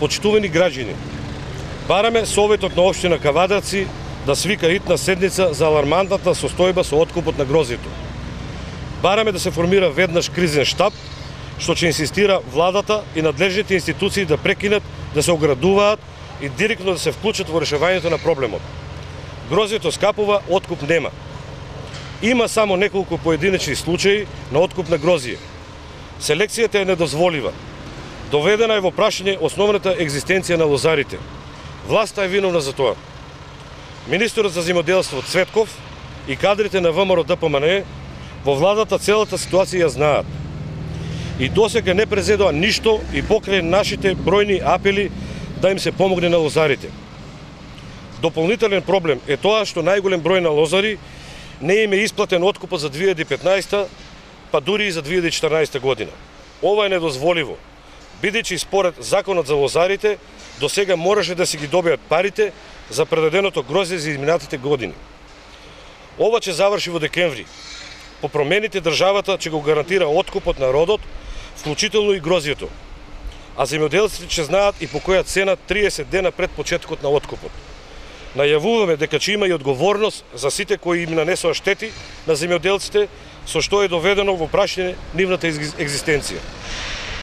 Почитувани граѓани, бараме Советот на општина Кавадарци да свика итна седница за алармантната состојба со откупот на грозјето. Бараме да се формира веднаш кризен штаб, што ќе инсистира владата и надлежните институции да прекинат да се оградуваат и директно да се вклучат во решавањето на проблемот. Грозјето скапува, откуп нема. Има само неколку поединечни случаи на откуп на грозје. Селекцијата е недозволива. Доведена е во прашање основната екзистенција на лозарите. Власта е виновна за тоа. Министерот за земјоделство Цветков и кадрите на ВМРО ДПМНЕ во владата целата ситуација ја знаат. И досега не презедоа ништо и покрај нашите бројни апели да им се помогне на лозарите. Дополнителен проблем е тоа што најголем број на лозари не им е исплатен откупот за 2015, па дури и за 2014 година. Ова е недозволиво, бидејќи според законот за лозарите до сега можеше да си ги добијат парите за предаденото грозје за изминатите години. Ова ќе заврши во декември. По промените државата ќе го гарантира откупот на родот, вклучително и грозјето. А земјоделците ќе знаат и по која цена 30 дена пред почетокот на откупот. Најавуваме дека ќе има и одговорност за сите кои им нанесоа штети на земјоделците, со што е доведено во прашање нивната екзистенција.